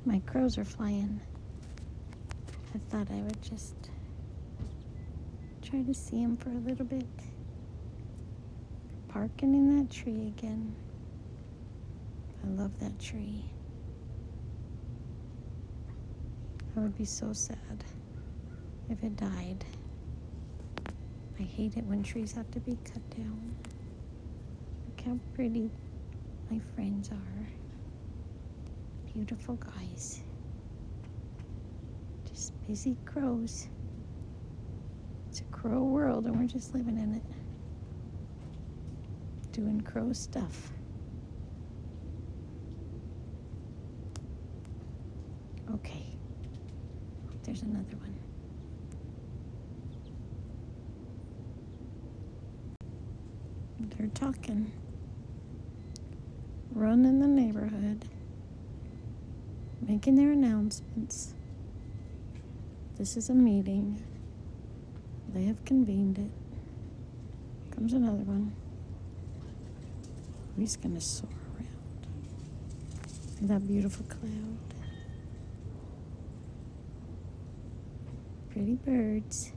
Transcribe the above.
My crows are flying. I thought I would just try to see them for a little bit. Parking in that tree again. I love that tree. I would be so sad if it died. I hate it when trees have to be cut down. Look how pretty my friends are. Beautiful guys. Just busy crows. It's a crow world and we're just living in it. Doing crow stuff. Okay. There's another one. They're talking. Running the neighborhood. Making their announcements. This is a meeting. They have convened it. Comes another one. He's gonna soar around. And that beautiful cloud. Pretty birds.